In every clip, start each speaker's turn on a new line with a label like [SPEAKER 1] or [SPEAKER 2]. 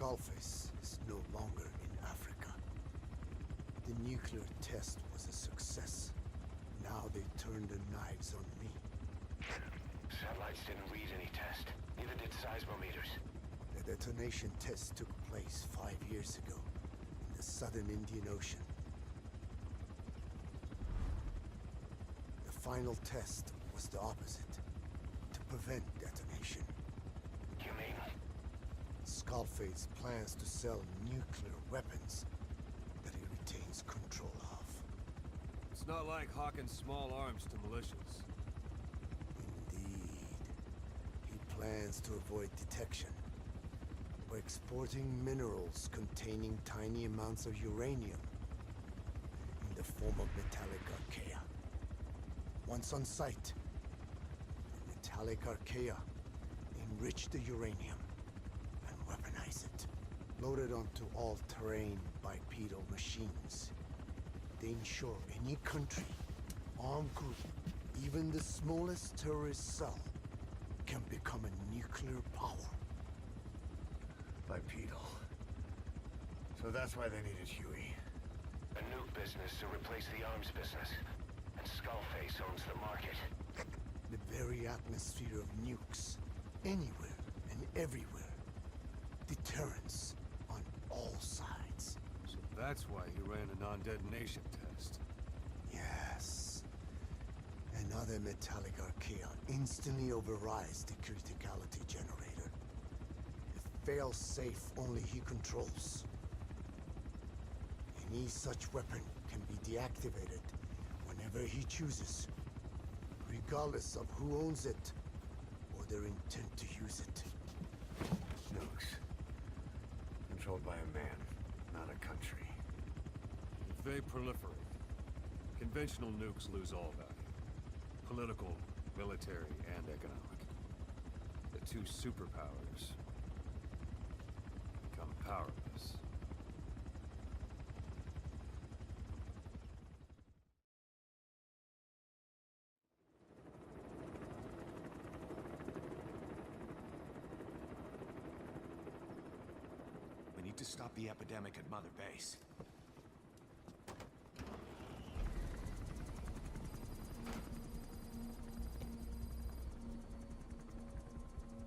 [SPEAKER 1] Skullface is no longer in Africa. The nuclear test was a success. Now they turned their knives on me.
[SPEAKER 2] Satellites didn't read any test. Neither did seismometers.
[SPEAKER 1] The detonation test took place 5 years ago in the southern Indian Ocean. The final test was the opposite, to prevent detonation.
[SPEAKER 2] You mean?
[SPEAKER 1] Skullface plans to sell nuclear weapons that he retains control of.
[SPEAKER 3] It's not like hawking small arms to militias.
[SPEAKER 1] Indeed. He plans to avoid detection by exporting minerals containing tiny amounts of uranium in the form of metallic archaea. Once on site, the metallic archaea enrich the uranium and weaponize it. Loaded onto all-terrain bipedal machines, they ensure any country, armed group, even the smallest terrorist cell, can become a nuclear power.
[SPEAKER 4] Bipedal. So that's why they needed Huey.
[SPEAKER 2] A nuke business to replace the arms business. And Skullface owns the market.
[SPEAKER 1] The very atmosphere of nukes, anywhere and everywhere. Deterrence on all sides.
[SPEAKER 3] So that's why he ran a non-detonation test.
[SPEAKER 1] Yes. Another metallic archaea instantly overrides the criticality generator. A fail-safe only he controls. Any such weapon can be deactivated whenever he chooses, regardless of who owns it or their intent to use it.
[SPEAKER 4] Nukes. Controlled by a man, not a country.
[SPEAKER 3] If they proliferate, conventional nukes lose all value. Political, military, and economic. The two superpowers become powerless.
[SPEAKER 5] We need to stop the epidemic at Mother Base.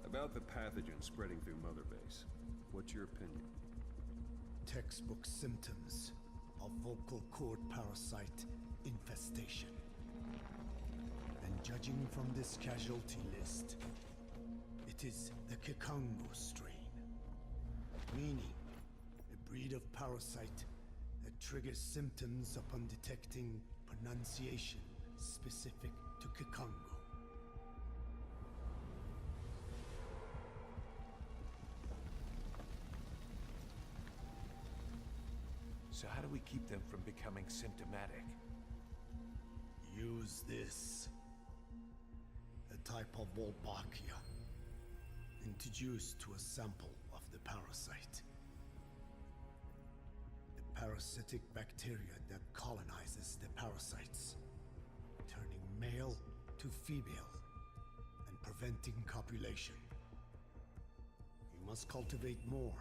[SPEAKER 3] About the pathogen spreading through Mother Base, what's your opinion?
[SPEAKER 1] Textbook symptoms of vocal cord parasite infestation. And judging from this casualty list, it is the Kikongo strain. Meaning, a breed of parasite that triggers symptoms upon detecting pronunciation specific to Kikongo.
[SPEAKER 5] So how do we keep them from becoming symptomatic?
[SPEAKER 1] Use this. A type of Wolbachia, introduced to a sample of the parasite. A parasitic bacteria that colonizes the parasites, turning male to female and preventing copulation. You must cultivate more.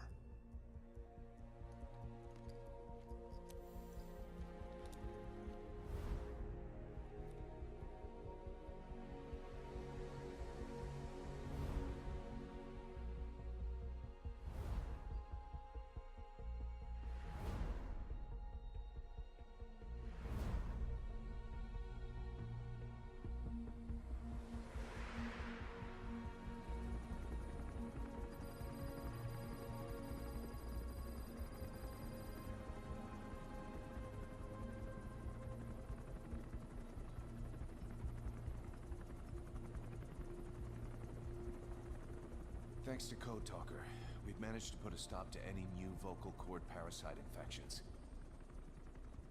[SPEAKER 5] Thanks to Code Talker, we've managed to put a stop to any new vocal cord parasite infections.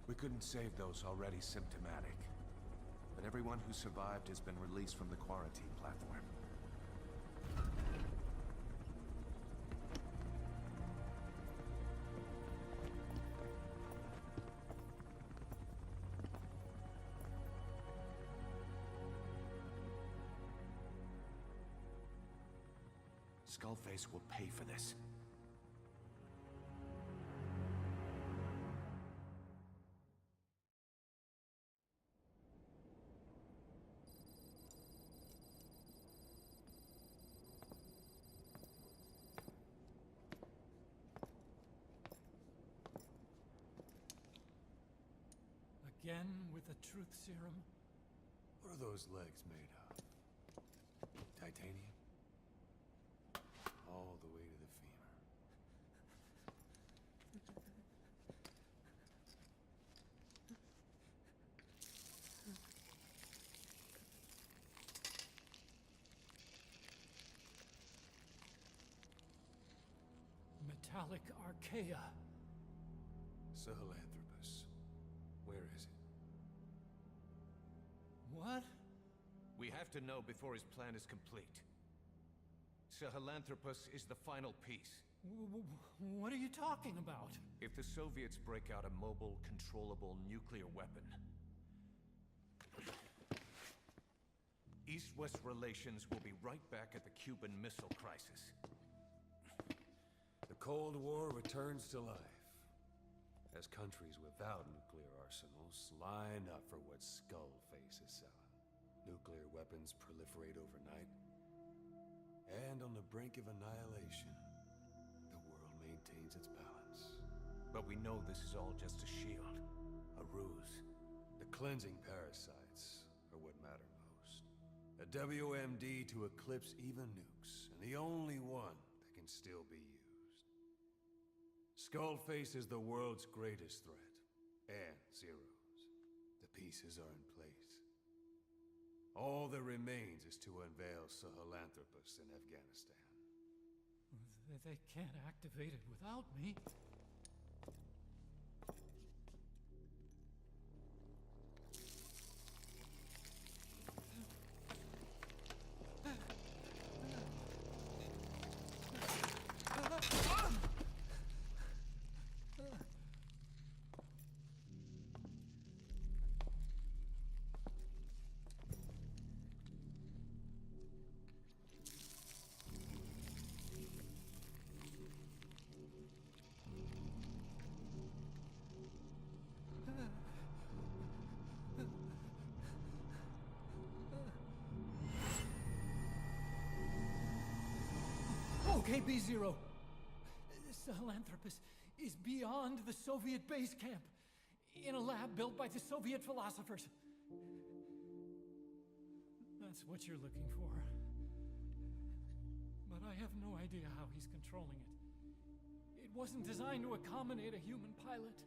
[SPEAKER 5] We couldn't save those already symptomatic, but everyone who survived has been released from the quarantine platform. Skullface will pay for this.
[SPEAKER 6] again with the truth serum?
[SPEAKER 4] What are those legs made of? Titanium? All the way to the femur.
[SPEAKER 6] Metallic Arquea.
[SPEAKER 4] Sahelanthropus. Where is it?
[SPEAKER 6] What?
[SPEAKER 5] We have to know before his plan is complete. Sahelanthropus is the final piece.
[SPEAKER 6] What are you talking about?
[SPEAKER 5] If the Soviets break out a mobile, controllable nuclear weapon, East-West relations will be right back at the Cuban Missile Crisis.
[SPEAKER 4] The Cold War returns to life, as countries without nuclear arsenals line up for what Skullface is selling. Nuclear weapons proliferate overnight, and on the brink of annihilation, the world maintains its balance.
[SPEAKER 5] But we know this is all just a shield, a ruse.
[SPEAKER 4] The cleansing parasites are what matter most. A WMD to eclipse even nukes, and the only one that can still be used. Skullface is the world's greatest threat, and Zero's. The pieces are in place. All that remains is to unveil Sahelanthropus in Afghanistan.
[SPEAKER 6] They can't activate it without me. Okay, B-Zero. Sahelanthropus is beyond the Soviet base camp, in a lab built by the Soviet philosophers. That's what you're looking for. But I have no idea how he's controlling it. It wasn't designed to accommodate a human pilot.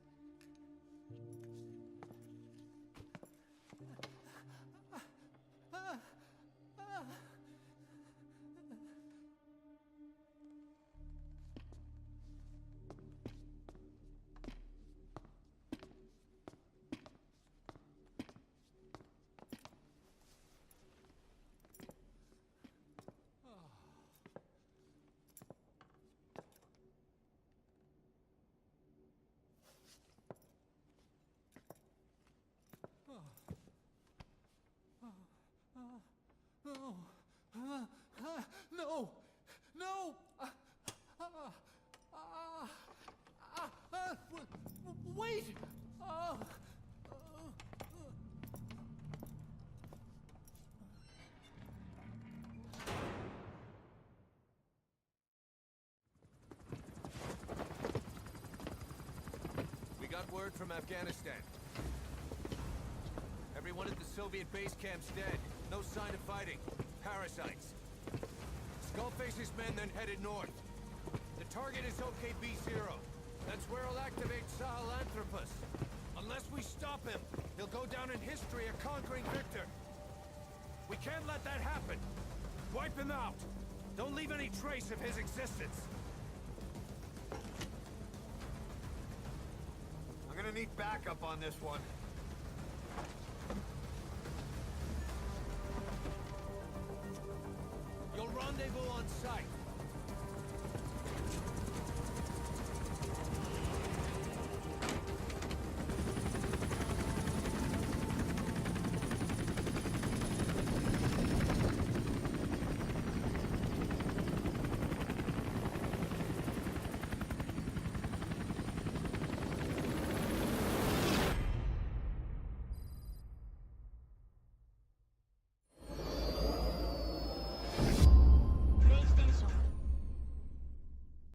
[SPEAKER 6] No! No! Wait!
[SPEAKER 5] We got word from Afghanistan. Everyone at the Soviet base camp's dead. No sign of fighting. Parasites. Skullface's men then headed north. The target is OKB-0. That's where he'll activate Sahelanthropus. Unless we stop him, he'll go down in history a conquering victor. We can't let that happen. Wipe him out. Don't leave any trace of his existence.
[SPEAKER 4] I'm gonna need backup on this one.
[SPEAKER 5] You'll rendezvous on